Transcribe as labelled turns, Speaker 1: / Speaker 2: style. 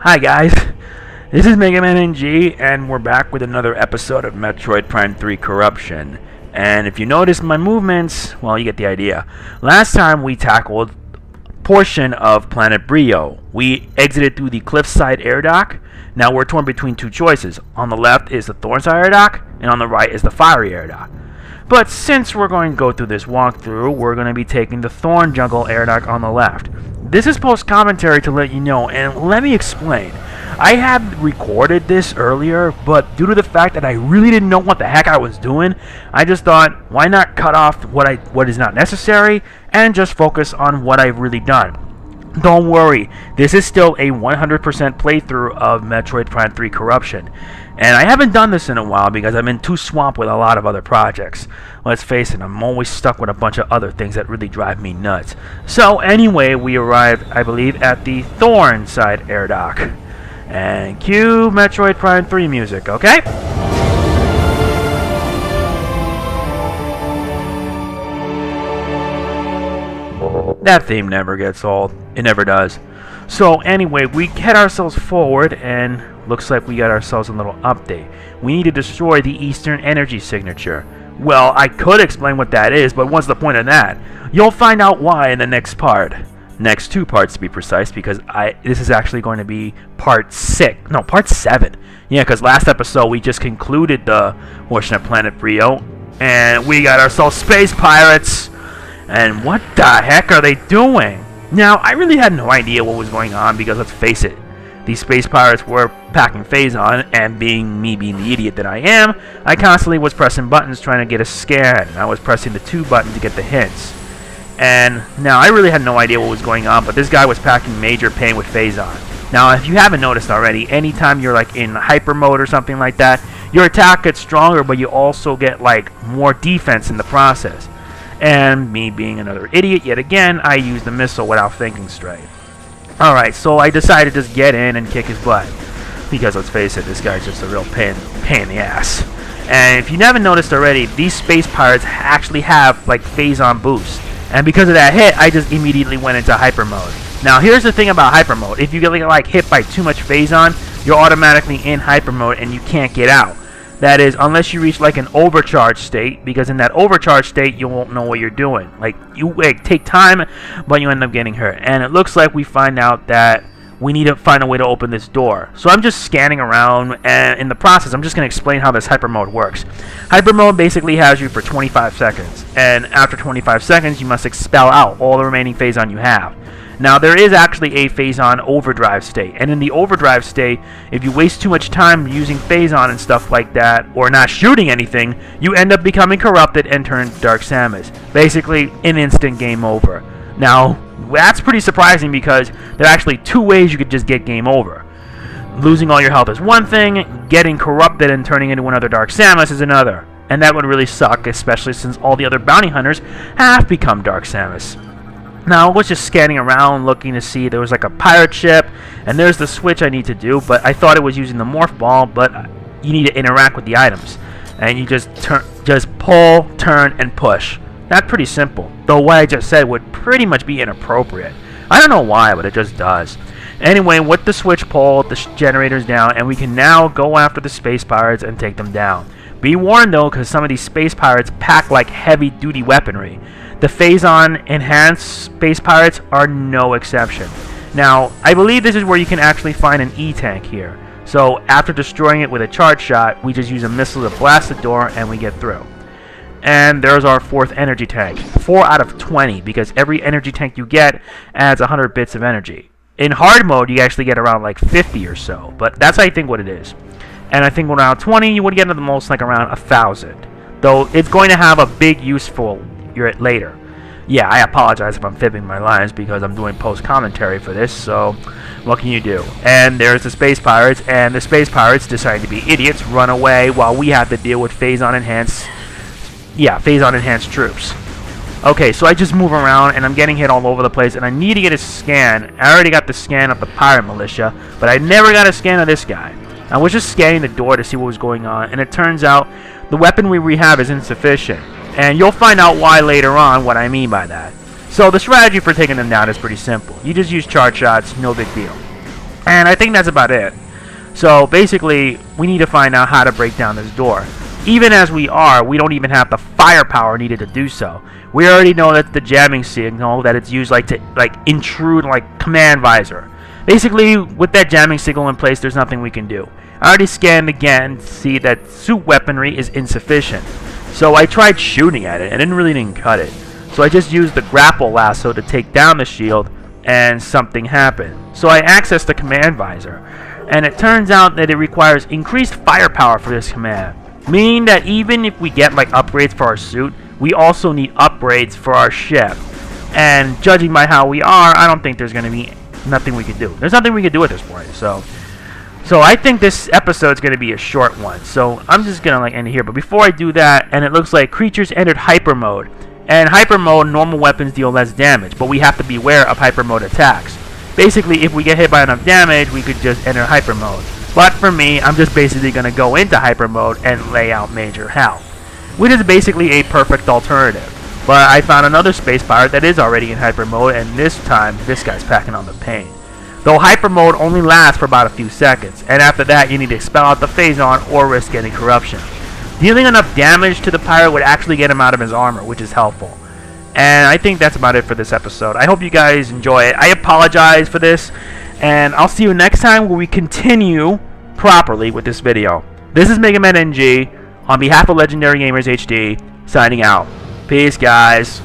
Speaker 1: Hi guys, this is Mega Man NG, and we're back with another episode of Metroid Prime 3 Corruption. And if you notice my movements, well, you get the idea. Last time we tackled a portion of planet Brryo. We exited through the cliffside air dock. Now we're torn between two choices. On the left is the Thornside air dock, and on the right is the Fiery air dock. But since we're going to go through this walkthrough, we're going to be taking the Thorn Jungle air dock on the left. This is post-commentary to let you know, and let me explain. I had recorded this earlier, but due to the fact that I really didn't know what the heck I was doing, I just thought, why not cut off what is not necessary and just focus on what I've really done. Don't worry, this is still a 100% playthrough of Metroid Prime 3 Corruption. And I haven't done this in a while because I've been too swamped with a lot of other projects. Let's face it, I'm always stuck with a bunch of other things that really drive me nuts. So anyway, we arrived, I believe, at the Thornside air dock. And cue Metroid Prime 3 music, okay? That theme never gets old. It never does. So anyway, we head ourselves forward, and looks like we got ourselves a little update. We need to destroy the Eastern Energy Signature. Well, I could explain what that is, but what's the point of that? You'll find out why in the next part. Next two parts to be precise, because this is actually going to be part 7. Yeah, because last episode we just concluded the portion of Planet Brryo, and we got ourselves space pirates. And what the heck are they doing? Now, I really had no idea what was going on because, let's face it, these space pirates were packing Phazon, and being the idiot that I am, I constantly was pressing buttons trying to get a scan. I was pressing the 2 button to get the hints. And now, I really had no idea what was going on, but this guy was packing major pain with Phazon. Now, if you haven't noticed already, anytime you're like in hyper mode or something like that, your attack gets stronger, but you also get like more defense in the process. And me being another idiot yet again, I used the missile without thinking straight. Alright, so I decided to just get in and kick his butt. Because let's face it, this guy's just a real pain in the ass. And if you haven't noticed already, these space pirates actually have like Phazon boost. And because of that hit, I just immediately went into hyper mode. Now here's the thing about hyper mode. If you get like hit by too much Phazon, you're automatically in hyper mode and you can't get out. That is, unless you reach like an overcharged state, because in that overcharged state, you won't know what you're doing. Like, you take time, but you end up getting hurt. And it looks like we find out that we need to find a way to open this door. So I'm just scanning around, and in the process, I'm just going to explain how this hyper mode works. Hyper mode basically has you for 25 seconds. And after 25 seconds, you must expel out all the remaining Phazon you have. Now, there is actually a Phazon overdrive state, and in the overdrive state, if you waste too much time using Phazon and stuff like that, or not shooting anything, you end up becoming corrupted and turn Dark Samus. Basically, an instant game over. Now, that's pretty surprising because there are actually 2 ways you could just get game over. Losing all your health is one thing, getting corrupted and turning into another Dark Samus is another. And that would really suck, especially since all the other bounty hunters have become Dark Samus. Now, I was just scanning around looking to see there was like a pirate ship, and there's the switch I need to do, but I thought it was using the morph ball, but you need to interact with the items. And you just pull, turn, and push. That's pretty simple, though what I just said would pretty much be inappropriate. I don't know why, but it just does. Anyway, with the switch pulled, the generator's down, and we can now go after the space pirates and take them down. Be warned though, because some of these space pirates pack like heavy-duty weaponry. The Phazon enhanced space pirates are no exception. Now, I believe this is where you can actually find an E-tank here. So, after destroying it with a charge shot, we just use a missile to blast the door and we get through. And there's our 4th energy tank. 4 out of 20, because every energy tank you get adds 100 bits of energy. In hard mode, you actually get around like 50 or so, but that's I think what it is. And I think around 20, you would get at the most like around 1,000. Though, it's going to have a big use for it later. Yeah, I apologize if I'm fibbing my lines because I'm doing post-commentary for this, so what can you do? And there's the space pirates, and the space pirates decide to be idiots, run away, while we have to deal with Phazon-enhanced troops. Okay, so I just move around, and I'm getting hit all over the place, and I need to get a scan. I already got the scan of the pirate militia, but I never got a scan of this guy. I was just scanning the door to see what was going on, and it turns out the weaponry we have is insufficient. And you'll find out why later on what I mean by that. So the strategy for taking them down is pretty simple. You just use charge shots, no big deal. And I think that's about it. So basically, we need to find out how to break down this door. Even as we are, we don't even have the firepower needed to do so. We already know that the jamming signal that it's used to intrude command visor. Basically, with that jamming signal in place, there's nothing we can do. I already scanned again to see that suit weaponry is insufficient. So I tried shooting at it, and it really didn't cut it. So I just used the grapple lasso to take down the shield, and something happened. So I accessed the command visor, and it turns out that it requires increased firepower for this command. Meaning that even if we get upgrades for our suit, we also need upgrades for our ship. And judging by how we are, I don't think there's going to be nothing we can do. There's nothing we can do at this point. So I think this episode's going to be a short one. So I'm just going to end it here. But before I do that, and it looks like creatures entered hyper mode. And hyper mode, normal weapons deal less damage, but we have to beware of hyper mode attacks. Basically, if we get hit by enough damage, we could just enter hyper mode. But for me, I'm just basically going to go into hyper mode and lay out major health, which is basically a perfect alternative. But I found another space pirate that is already in hyper mode, and this time, this guy's packing on the pain. Though hyper mode only lasts for about a few seconds, and after that you need to expel out the phazon or risk getting corruption. Dealing enough damage to the pirate would actually get him out of his armor, which is helpful. And I think that's about it for this episode. I hope you guys enjoy it. I apologize for this, and I'll see you next time where we continue properly with this video. This is Mega Man NG, on behalf of Legendary Gamers HD, signing out. Peace, guys.